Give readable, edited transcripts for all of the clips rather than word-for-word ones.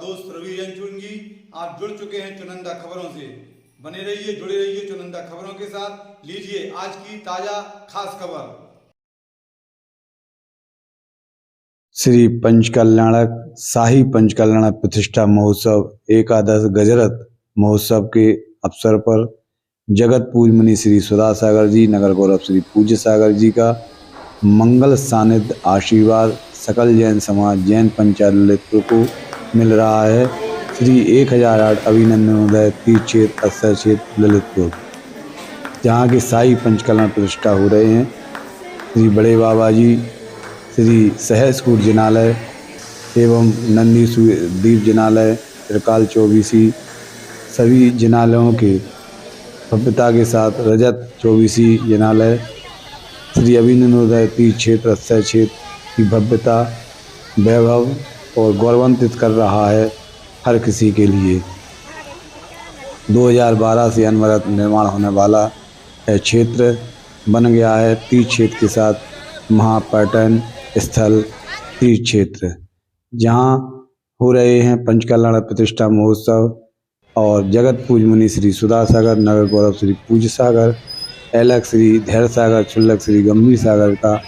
दोस्त रवि चुनगी। आप जुड़ चुके हैं चुनिंदा खबरों से। बने रहिए, जुड़े रहिए चुनिंदा खबरों के साथ। लीजिए आज की ताजा खास खबर। श्री पंचकल्याणक शाही पंचकल्याण प्रतिष्ठा महोत्सव एकादश गजरत महोत्सव के अवसर पर जगत पूज मुनि श्री सुधा सागर जी, नगर गौरव श्री पूज्य सागर जी का मंगल सानिध्य आशीर्वाद सकल जैन समाज जैन पंचायत ललितपुर को मिल रहा है। श्री 1008 अभिनंदनोदय तीर्थ क्षेत्र अक्षय क्षेत्र ललितपुर, जहाँ की शाही पंचकल्याण प्रतिष्ठा हो रहे हैं। श्री बड़े बाबा जी, श्री सहसकूट जिनालय एवं नंदी दीप जिनालय, त्रिकाल चौबीसी सभी जिनालयों के भव्यता के साथ रजत चौबीसी जिनालय श्री अभिनंदनोदय तीर्थ क्षेत्र अक्षय क्षेत्र की भव्यता, वैभव और गौरवान्वित कर रहा है हर किसी के लिए। 2012 से अनवरत निर्माण होने वाला यह क्षेत्र बन गया है तीर्थ क्षेत्र के साथ महापर्यटन स्थल तीर्थ क्षेत्र, जहाँ हो रहे हैं पंचकल्याण प्रतिष्ठा महोत्सव और जगत पूज मुनि श्री सुधा सागर, नगर गौरव श्री पूज्य सागर, ऐलक श्री धैर्य सागर, क्षुल्लक श्री गंभीर सागर का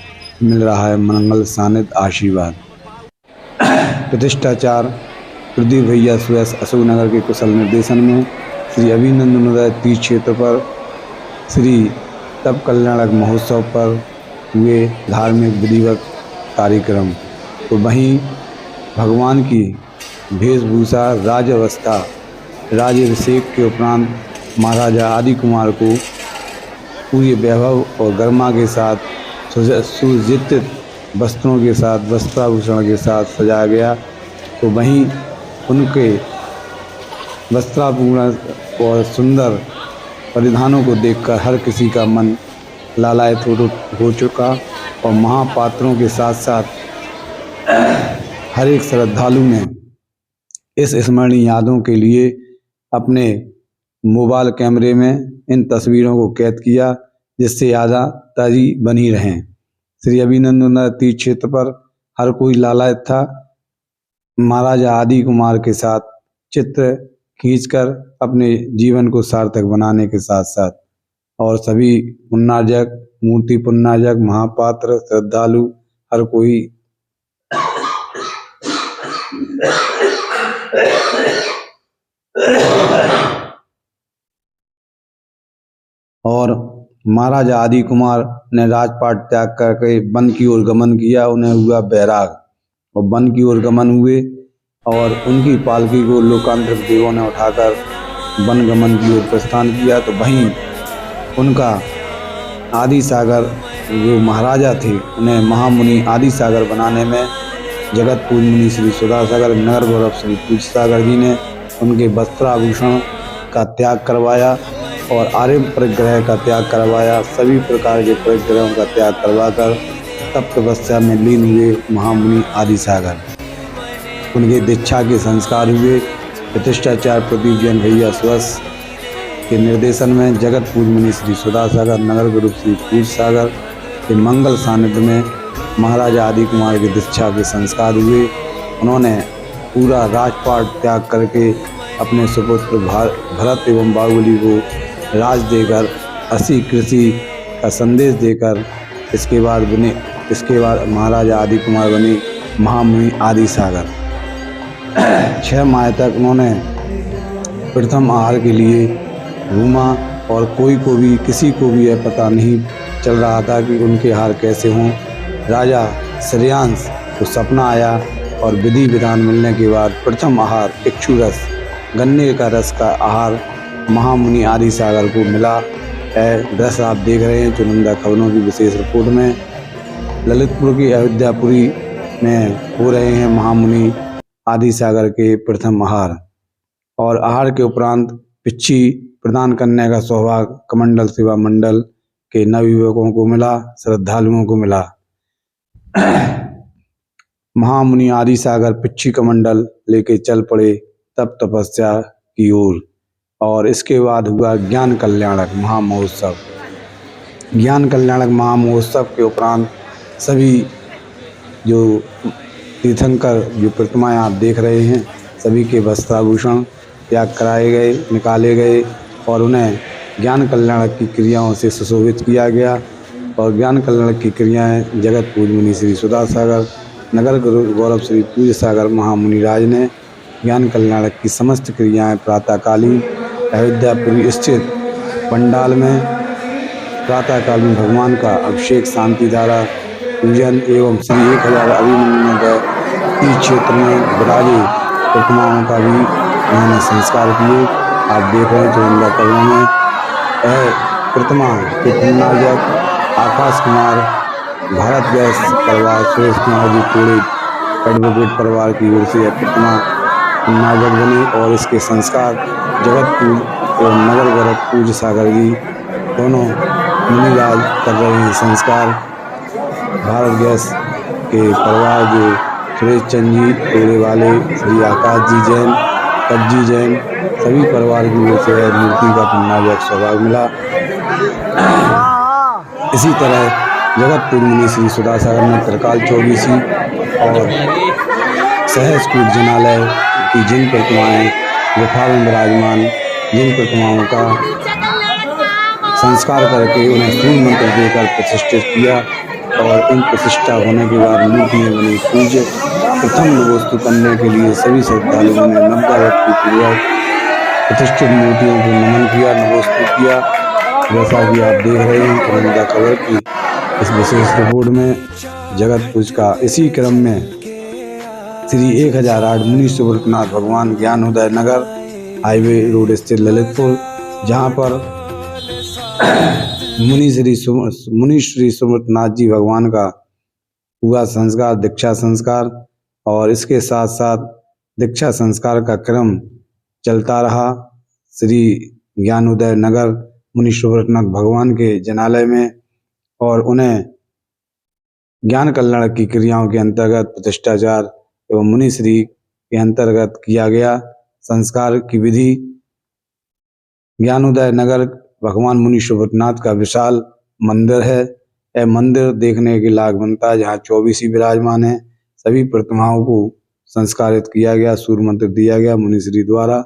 मिल रहा है मंगल सानिध्य आशीर्वाद। प्रतिष्ठाचार प्रदीप भैया सुयस अशोकनगर के कुशल निर्देशन में श्री अभिनंदनोदय तीर्थ क्षेत्र पर श्री तप कल्याणक महोत्सव पर हुए धार्मिक विधिवत कार्यक्रम, तो वहीं भगवान की वेशभूषा राजावस्था राज्याभिषेक के उपरांत महाराजा आदि कुमार को पूरे वैभव और गरिमा के साथ सुसज्जित वस्त्रों के साथ वस्त्राभूषण के साथ सजाया गया। तो वहीं उनके वस्त्राभूषण और सुंदर परिधानों को देखकर हर किसी का मन लालायित हो चुका और महापात्रों के साथ साथ हर एक श्रद्धालु ने इस स्मरणीय यादों के लिए अपने मोबाइल कैमरे में इन तस्वीरों को कैद किया, जिससे यादें ताज़ी बनी रहें। श्री अभिनंदनोदय तीर्थ क्षेत्र पर हर कोई लालायित था महाराजा आदि कुमार के साथ चित्र खींचकर अपने जीवन को सार्थक बनाने के साथ साथ, और सभी पुण्यार्जक, मूर्ति पुण्यार्जक, महापात्र, श्रद्धालु हर कोई और महाराजा आदि कुमार ने राजपाट त्याग करके वन की ओर गमन किया। उन्हें हुआ बैराग और वन की ओर गमन हुए और उनकी पालकी को लोकांतरिक देवों ने उठाकर वन गमन की ओर प्रस्थान किया। तो वहीं उनका आदि सागर जो महाराजा थे, उन्हें महामुनि आदि सागर बनाने में जगत पूज मुनि श्री सुधा सागर, नगर गौरव श्री पूज्य सागर जी ने उनके वस्त्राभूषण का त्याग करवाया और आर्य परिग्रह का त्याग करवाया। सभी प्रकार के परिग्रहों का त्याग करवाकर तप तपस्या में लीन हुए महामुनि आदि सागर। उनके दीक्षा के संस्कार हुए। प्रतिष्ठाचार्य प्रदीप जैन भैया सुयस के निर्देशन में जगत पूज मुनि श्री सुधा सागर, नगर गुरु श्री पूज्य सागर के मंगल सानिध्य में महाराजा आदि कुमार के दीक्षा के संस्कार हुए। उन्होंने पूरा राजपाट त्याग करके अपने सुपुत्र भरत एवं बाहुबली को राज देकर, असी कृषि का संदेश देकर इसके बाद महाराजा आदि कुमार बने महामुनि आदि सागर। 6 माह तक उन्होंने प्रथम आहार के लिए घूमा और किसी को भी यह पता नहीं चल रहा था कि उनके आहार कैसे हों। राजा श्रेयांश को सपना आया और विधि विधान मिलने के बाद प्रथम आहार इक्षु रस, गन्ने का रस का आहार महामुनि आदि सागर को मिला है। दृश्य आप देख रहे हैं चुनिंदा खबरों की विशेष रिपोर्ट में। ललितपुर की अयोध्यापुरी में हो रहे हैं महामुनि आदि सागर के प्रथम आहार, और आहार के उपरांत पिच्छी प्रदान करने का सौभाग्य कमंडल सेवा मंडल के नवयुवकों को मिला, श्रद्धालुओं को मिला। महामुनि आदि सागर पिच्छी कमंडल लेके चल पड़े तप तपस्या की ओर, और इसके बाद हुआ ज्ञान कल्याणक महामहोत्सव। ज्ञान कल्याणक महामहोत्सव के उपरांत सभी जो तीर्थंकर जो प्रतिमाएं आप देख रहे हैं, सभी के वस्त्राभूषण त्याग कराए गए, निकाले गए और उन्हें ज्ञान कल्याण की क्रियाओं से सुशोभित किया गया। और ज्ञान कल्याण की क्रियाएं जगत पूज्य मुनि श्री सुधा सागर नगर गुरु गौरव श्री पूज्य सागर महामुनिराज ने ज्ञान कल्याण की समस्त क्रियाएं प्रातःकालीन अयोध्यापुरी स्थित पंडाल में प्रातःकालीन भगवान का अभिषेक, शांति धारा पूजन एवं श्री 1000 अभिमन्यु इस क्षेत्र में विराजे प्रतिमाओं का भी उन्होंने संस्कार किए। आप देख रहे हैं चुनिंदा कब्रों में यह प्रतिमा के पुण्यनायक आकाश कुमार, भारत गैस परिवार, सुरेश कुमार जी कोड़े एडवोकेट परिवार की ओर से यह प्रतिमा पुण्यनायक बनी और इसके संस्कार जगत पूज्य एवं नगर गौरव पूज्य सागर जी दोनों मुनिराज कर रहे हैं संस्कार। भारत गैस के परिवार जो सुरेश चंद जी कोड़े वाले, श्री आकाश जी जैन, कज्जी जैन, सभी परिवार की ओर से मूर्ति का पुण्यनायक सौभाग्य मिला। इसी तरह जगत पूज्य मुनि श्री सुधा सागर में त्रिकाल चौबीसी और सहस्कूट जनालय की जिन प्रतिमाएं गुफा में विराजमान, जिन प्रतिमाओं का संस्कार करके उन्हें सूर्य मंत्र देकर प्रतिष्ठित किया और इन प्रतिष्ठा होने के बाद मूर्तियां बनी पूज्य। प्रथम वस्तु करने के लिए सभी श्रद्धालुओं ने नवदावत पूर्वक प्रतिष्ठित मूर्तियों को नमन किया, नमोस्तु किया। जैसा कि आप देख रहे हैं चुनिंदा खबर की इस विशेष रिपोर्ट में जगत पूज का इसी क्रम में श्री 1008 मुनि सुब्रतनाथ भगवान ज्ञानोदय नगर हाईवे रोड स्थित ललितपुर, जहां पर मुनि श्री सुब्रतनाथ जी भगवान का हुआ संस्कार, दीक्षा संस्कार, और इसके साथ साथ दीक्षा संस्कार का क्रम चलता रहा श्री ज्ञानोदय नगर मुनि सुब्रतनाथ भगवान के जनालय में और उन्हें ज्ञान कल्याण की क्रियाओं के अंतर्गत प्रतिष्ठाचार एवं मुनिश्री के अंतर्गत किया गया संस्कार की विधि। ज्ञानोदय नगर भगवान मुनि सुब्रतनाथ का विशाल मंदिर है। यह मंदिर देखने के लायक बनता है, जहाँ 24 विराजमान है। सभी प्रतिमाओं को संस्कारित किया गया, सूर्य मंत्र दिया गया मुनिश्री द्वारा।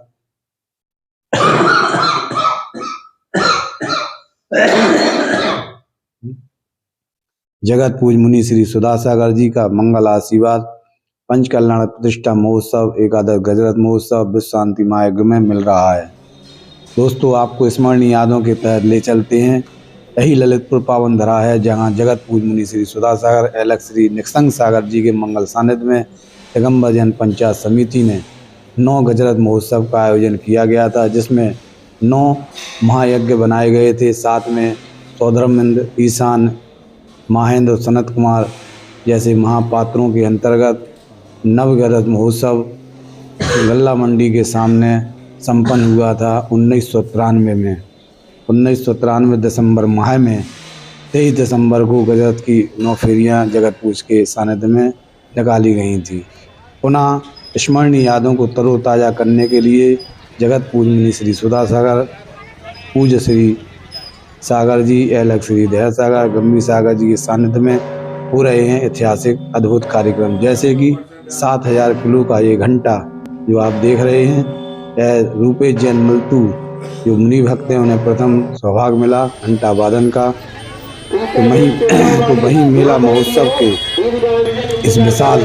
जगत पूज मुनि श्री सुधा सागर जी का मंगल आशीर्वाद पंच कल्याण प्रतिष्ठा महोत्सव, एकादश गजरत महोत्सव विश्व शांति महायज्ञ में मिल रहा है। दोस्तों, आपको स्मरणीय यादों के तहत ले चलते हैं। यही ललितपुर पावन धरा है, जहां जगत पूज मुनि श्री सुधा सागर एलक श्री निसंग सागर जी के मंगल सानिध्य में दिगंबर जैन पंचायत समिति ने 9 गजरत महोत्सव का आयोजन किया गया था, जिसमें 9 महायज्ञ बनाए गए थे। साथ में सौधर्मेंद्र, ईशान, महेंद्र, सनत कुमार जैसे महापात्रों के अंतर्गत नवगरज महोत्सव गल्ला मंडी के सामने संपन्न हुआ था 1993 में। 1993 दिसंबर माह में 23 दिसंबर को गजरत की 9 फेरियाँ जगत पूज के सानिध्य में निकाली गई थी। पुनः स्मरणीय यादों को तरोताज़ा करने के लिए जगत पूज मुनि श्री सुधा सागर पूज्य श्री सागर जी, एलक श्री दया सागर, गंभीर सागर जी के सानिध्य में हो रहे हैं ऐतिहासिक अद्भुत कार्यक्रम, जैसे कि 7000 किलो का ये घंटा जो आप देख रहे हैं, यह रूपेश जैन मल्तू जो मुनि भक्त हैं उन्हें प्रथम सौभाग्य मिला घंटा वादन का। तो वहीं मेला महोत्सव के इस विशाल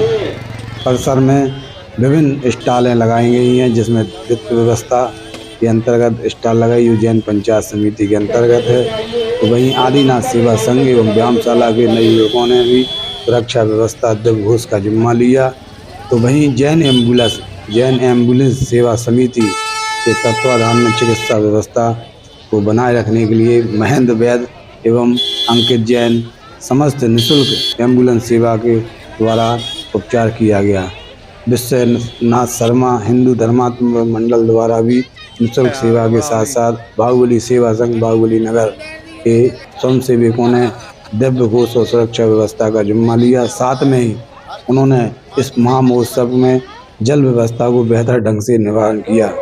परिसर में विभिन्न स्टॉलें लगाई गई हैं, जिसमें वित्त व्यवस्था के अंतर्गत स्टॉल लगाई हुई जैन पंचायत समिति के अंतर्गत है। तो वहीं आदिनाथ सेवा संघ एवं व्यायामशाला के नए युवकों ने भी सुरक्षा व्यवस्था दिव्य घोष का जिम्मा लिया। तो वहीं जैन एम्बुलेंस सेवा समिति के तत्वाधान में चिकित्सा व्यवस्था को बनाए रखने के लिए महेंद्र वैद्य एवं अंकित जैन समस्त निःशुल्क एम्बुलेंस सेवा के द्वारा उपचार किया गया। विश्वनाथ शर्मा हिंदू धर्मात्म मंडल द्वारा भी निःशुल्क सेवा के साथ साथ बाहुबली सेवा संघ बाहुबली नगर के स्वयंसेवकों ने दिव्य घोष और सुरक्षा व्यवस्था का जिम्मा लिया। साथ में ही उन्होंने इस महा महोत्सव में जल व्यवस्था को बेहतर ढंग से निर्वहन किया।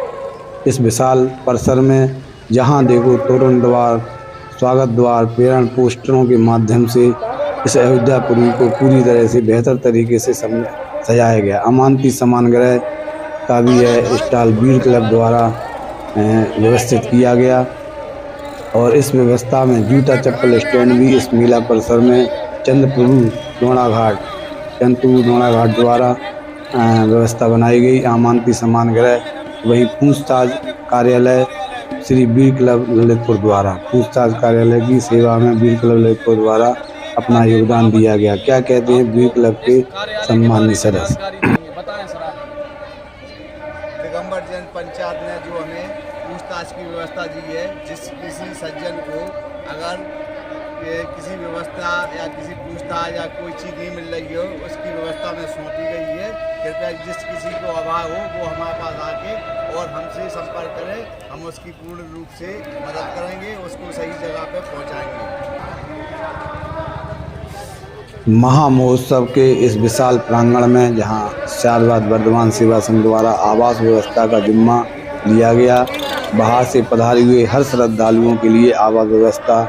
इस विशाल परिसर में जहां देखो तोरण द्वार, स्वागत द्वार, प्रेरण पोस्टरों के माध्यम से इस अयोध्यापुरी को पूरी तरह से बेहतर तरीके से सजाया गया। अमांती समान ग्रह का भी यह स्टॉल वीर क्लब द्वारा व्यवस्थित किया गया और इस व्यवस्था में जूता चप्पल स्टैंड भी इस मेला परिसर में चंद्रप्रभु डोनाघाट द्वारा व्यवस्था बनाई गई। आमंत्रित सामान गृह वही पूछताछ कार्यालय श्री वीर क्लब ललितपुर द्वारा पूछताछ कार्यालय की सेवा में वीर क्लब ललितपुर द्वारा अपना योगदान दिया गया। क्या कहते हैं वीर क्लब के सम्मानीय सदस्य? दिगंबर जैन पंचायत ने जो हमें पूछताछ की व्यवस्था दी है, जिस किसी सज्जन को अगर किसी व्यवस्था या किसी पूछताछ या कोई चीज़ नहीं मिल रही हो, उसकी व्यवस्था में सौंपी गई है। कृपया जिस किसी को अभाव हो वो हमारे पास आके और हमसे संपर्क करें, हम उसकी पूर्ण रूप से मदद करेंगे, उसको सही जगह पर पहुंचाएंगे। महामहोत्सव के इस विशाल प्रांगण में जहां शारवाद वर्धमान सेवा संघ द्वारा आवास व्यवस्था का जिम्मा लिया गया, बाहर से पधारे हुए हर श्रद्धालुओं के लिए आवास व्यवस्था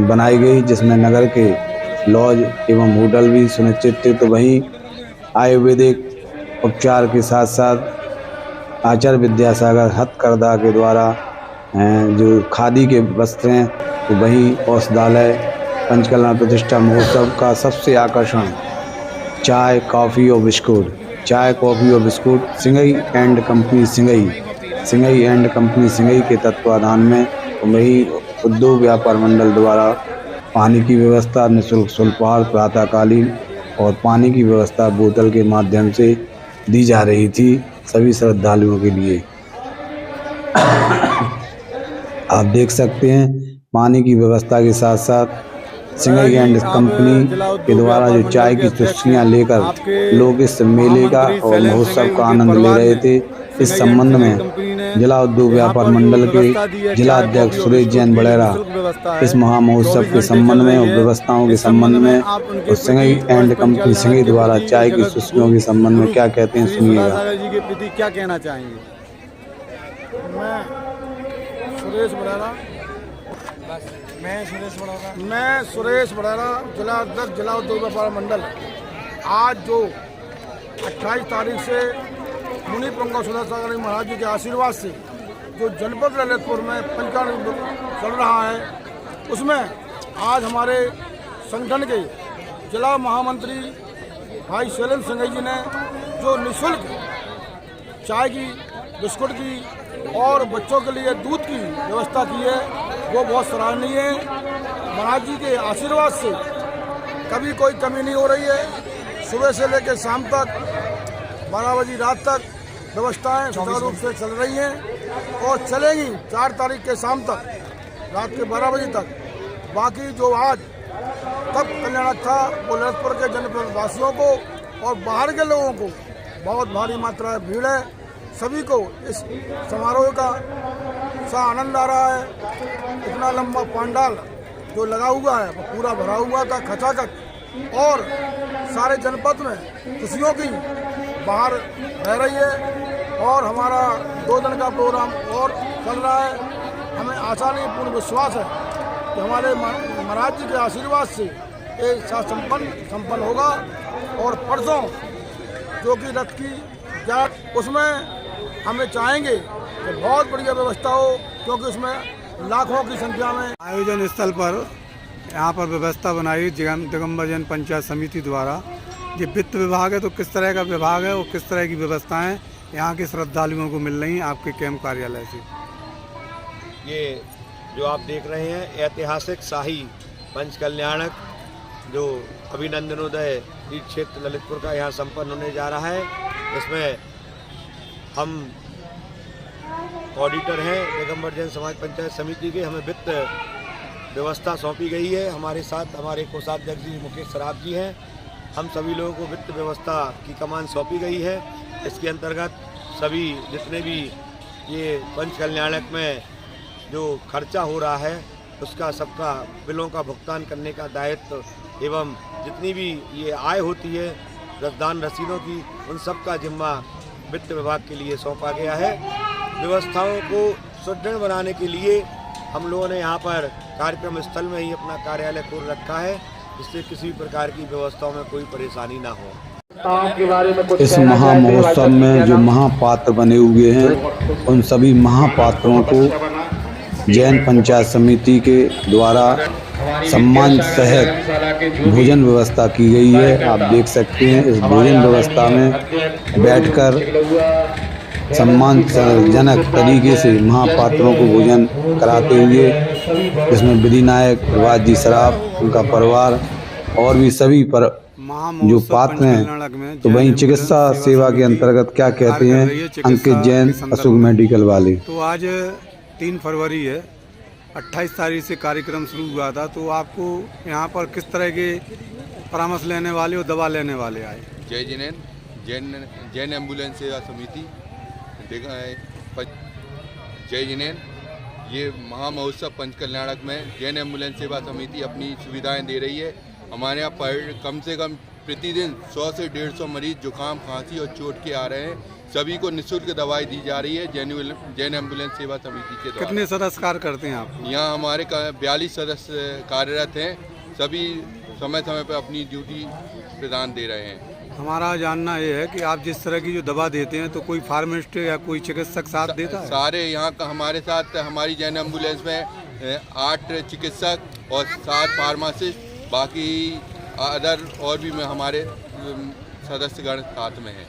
बनाई गई, जिसमें नगर के लॉज एवं होटल भी सुनिश्चित थे। तो वहीं आयुर्वेदिक उपचार के साथ साथ आचार्य विद्यासागर हथकरघा के द्वारा जो खादी के वस्त्र हैं, तो वहीं औषधालय पंचकल्याण प्रतिष्ठा महोत्सव का सबसे आकर्षण चाय कॉफ़ी और biscuit Singhai and company Singhai के तत्वाधान में, तो वहीं उद्योग व्यापार मंडल द्वारा पानी की व्यवस्था निःशुल्क स्वल्पाहार प्रातःकालीन और पानी की व्यवस्था बोतल के माध्यम से दी जा रही थी सभी श्रद्धालुओं के लिए। आप देख सकते हैं पानी की व्यवस्था के साथ साथ सिंघई एंड कंपनी के द्वारा जो चाय की चुस्कियाँ लेकर लोग इस मेले का और महोत्सव का आनंद ले रहे थे। इस संबंध में जिला उद्योग व्यापार मंडल के जिला अध्यक्ष सुरेश जैन बड़ेरा इस महामहोत्सव के संबंध में और व्यवस्थाओं के संबंध में और सिंघई एंड कंपनी सिंघई द्वारा चाय की चुस्कियों के संबंध में क्या कहते हैं, सुनिएगा। जी के प्रति क्या कहना चाहेंगे? मैं सुरेश बड़ेरा जिला अध्यक्ष जिला उद्योग व्यापार मंडल। आज जो 28 तारीख से मुनि पंगा सुधाकर महाराज जी के आशीर्वाद से जो जनपद ललितपुर में पंचायत चल रहा है, उसमें आज हमारे संगठन के जिला महामंत्री भाई शैलेंद्र सिंघई जी ने जो निःशुल्क चाय की, बिस्कुट की और बच्चों के लिए दूध की व्यवस्था की है, वो बहुत सराहनीय है। महाराज जी के आशीर्वाद से कभी कोई कमी नहीं हो रही है। सुबह से लेकर शाम तक 12 बजे रात तक व्यवस्थाएं सुचारू रूप से चल रही हैं और चलेंगी 4 तारीख के शाम तक रात के 12 बजे तक। बाकी जो आज तब कल्याणक था वो ललितपुर के जनपद वासियों को और बाहर के लोगों को बहुत भारी मात्रा में भीड़ है। सभी को इस समारोह का सा आनंद आ रहा है। इतना लंबा पंडाल जो लगा हुआ है वो पूरा भरा हुआ था खचाखच, और सारे जनपद में खुशियों की बाहर रह रही है और हमारा 2 दिन का प्रोग्राम और चल रहा है। हमें आशा नहीं, पूर्ण विश्वास है कि हमारे महाराज जी के आशीर्वाद से एक साथ संपन्न होगा। और परसों जो कि रथ की जाट, उसमें हमें चाहेंगे कि बहुत बढ़िया व्यवस्था हो, क्योंकि उसमें लाखों की संख्या में आयोजन स्थल पर यहाँ पर व्यवस्था बनाई दिगंबर जैन पंचायत समिति द्वारा। ये वित्त विभाग है, तो किस तरह का विभाग है और किस तरह की व्यवस्थाएं यहाँ के श्रद्धालुओं को मिल रही हैं आपके कैंप कार्यालय से? ये जो आप देख रहे हैं ऐतिहासिक शाही पंचकल्याणक जो अभिनंदनोदय तीर्थ क्षेत्र ललितपुर का यहाँ संपन्न होने जा रहा है। इसमें हम ऑडिटर हैं दिगंबर जैन समाज पंचायत समिति के, हमें वित्त व्यवस्था सौंपी गई है। हमारे साथ हमारे कोषाध्यक्ष जी मुकेश सराफ जी हैं। हम सभी लोगों को वित्त व्यवस्था की कमान सौंपी गई है। इसके अंतर्गत सभी जितने भी ये पंचकल्याणक में जो खर्चा हो रहा है उसका सबका बिलों का भुगतान करने का दायित्व एवं जितनी भी ये आय होती है रसदान रसीदों की, उन सब का जिम्मा वित्त विभाग के लिए सौंपा गया है। व्यवस्थाओं को सुदृढ़ बनाने के लिए हम लोगों ने यहाँ पर कार्यक्रम स्थल में ही अपना कार्यालय खोल रखा है, जिससे किसी भी प्रकार की व्यवस्थाओं में कोई परेशानी ना हो। इस महामहोत्सव में जो महापात्र बने हुए हैं उन सभी महापात्रों को जैन पंचायत समिति के द्वारा सम्मान सहित भोजन व्यवस्था की गई है। आप देख सकते हैं इस भोजन व्यवस्था में बैठकर सम्मानजनक तरीके से महापात्रों को भोजन कराते हुए इसमें विधि नायक प्रभात जी सराफ, उनका परिवार और भी सभी पर जो पात्र हैं। तो वहीं चिकित्सा सेवा के अंतर्गत क्या कहते हैं अंकित जैन अशोक मेडिकल वाले। तो आज 3 फरवरी है, 28 तारीख से कार्यक्रम शुरू हुआ था। तो आपको यहाँ पर किस तरह के परामर्श लेने वाले और दवा लेने वाले आए? जैन एम्बुलेंस सेवा समिति जय जिनेन ये महामहोत्सव पंचकल्याणक में जैन एम्बुलेंस सेवा समिति अपनी सुविधाएं दे रही है। हमारे यहाँ पर कम से कम प्रतिदिन 100 से 150 मरीज जुकाम, खांसी और चोट के आ रहे हैं। सभी को निःशुल्क दवाई दी जा रही है जैन एम्बुलेंस सेवा समिति के द्वारा। कितने सदस्य कार्य करते हैं आप? यहाँ हमारे 42 सदस्य कार्यरत हैं। सभी समय समय पर अपनी ड्यूटी प्रदान दे रहे हैं। हमारा जानना ये है कि आप जिस तरह की जो दवा देते हैं तो कोई फार्मासिस्ट या कोई चिकित्सक साथ देता है? सारे यहाँ का हमारे साथ हमारी जैन एम्बुलेंस में 8 चिकित्सक और 7 फार्मासिस्ट, बाकी अदर और भी में हमारे सदस्यगण साथ में हैं।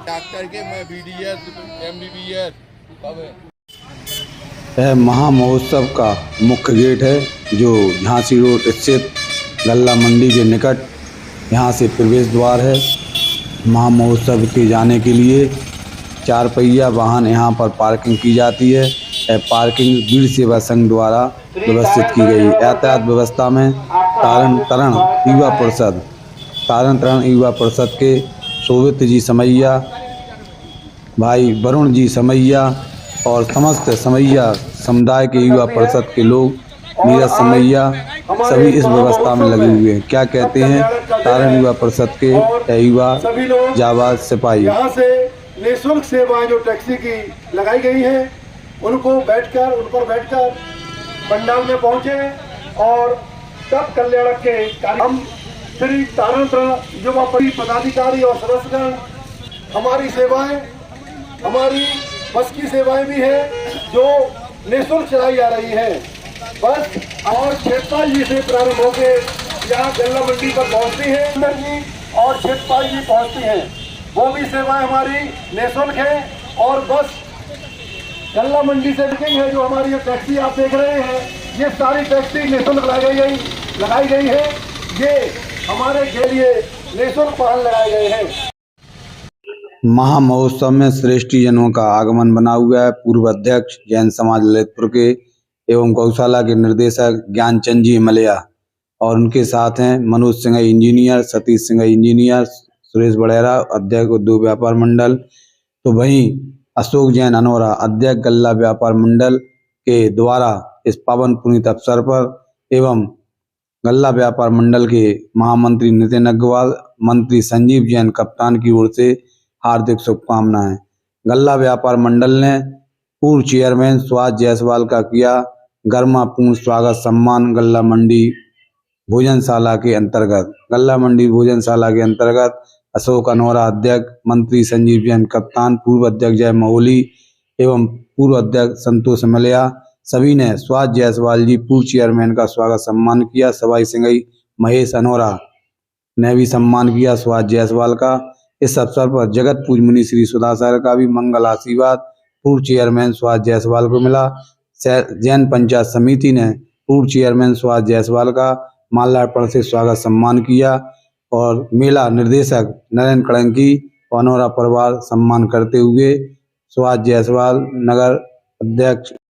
डॉक्टर के मैं BDS MBBS सब है। यह महामहोत्सव का मुख्य गेट है जो झांसी रोड स्थित गल्ला मंडी के निकट यहाँ से प्रवेश द्वार है। महामहोत्सव के जाने के लिए 4 पहिया वाहन यहाँ पर पार्किंग की जाती है। यह पार्किंग वीर सेवा संघ द्वारा व्यवस्थित की गई। यातायात व्यवस्था में तारण तरण युवा परिषद के सोवित जी समैया, भाई वरुण जी समैया और समस्त समैया समुदाय के युवा परिषद के लोग, नीरज समैया, सभी इस व्यवस्था में लगे हुए हैं। क्या कहते हैं तारण युवा परिषद के युवा जाबाज सिपाही। यहाँ से निःशुल्क सेवाएं जो टैक्सी की लगाई गई हैं उन पर बैठकर पंडाल में पहुंचे और तब कल्याण के हम श्री तारण युवा पदाधिकारी और सदस्यगण हमारी सेवाएं, हमारी बस की सेवाएं भी है जो निःशुल्क चलाई जा रही है। बस और क्षेत्रपाल जी से प्रारंभ होकर यहाँ गल्ला मंडी पर पहुँचती है, अंदर जी और क्षेत्रपाल जी पहुँचती हैं। वो भी सेवाएं हमारी निःशुल्क है। और बस गल्ला मंडी से है जो हमारी ये टैक्सी आप देख रहे हैं, ये सारी टैक्सी निःशुल्क लगाई गई है। ये हमारे के लिए निःशुल्क वाहन लगाए गए हैं। महामहोत्सव में श्रेष्ठी जनों का आगमन बना हुआ है। पूर्व अध्यक्ष जैन समाज ललितपुर के एवं गौशाला के निर्देशक ज्ञानचंद जी मलया और उनके साथ हैं मनोज सिंह इंजीनियर, सतीश सिंह इंजीनियर, सुरेश बड़ेरा अध्यक्ष उद्योग व्यापार मंडल। तो वहीं अशोक जैन अनोरा अध्यक्ष गल्ला व्यापार मंडल के द्वारा इस पावन पुनीत अवसर पर एवं गल्ला व्यापार मंडल के महामंत्री नितिन अग्रवाल, मंत्री संजीव जैन कप्तान की ओर से हार्दिक शुभकामनाएं। गल्ला व्यापार मंडल ने पूर्व चेयरमैन सुभाष जायसवाल का किया गर्मापूर्ण स्वागत सम्मान गल्ला मंडी भोजनशाला के अंतर्गत। गल्ला मंडी भोजनशाला के अंतर्गत अशोक अनोरा अध्यक्ष, मंत्री संजीव जैन कप्तान, पूर्व अध्यक्ष जय मोहली एवं पूर्व अध्यक्ष संतोष मलया, सभी ने सुभाष जायसवाल जी पूर्व चेयरमैन का स्वागत सम्मान किया। सवाई सिंघई महेश अनोरा ने भी सम्मान किया सुभाष जायसवाल का। इस अवसर पर जगत पूज मुनि श्री सुधासर का भी मंगल आशीर्वाद पूर्व चेयरमैन सुभाष जायसवाल को मिला। जैन पंचायत समिति ने पूर्व चेयरमैन सुभाष जायसवाल का माल्यार्पण से स्वागत सम्मान किया और मेला निर्देशक नरेंद्र कड़ंकी और अनोरा परिवार सम्मान करते हुए सुभाष जायसवाल नगर अध्यक्ष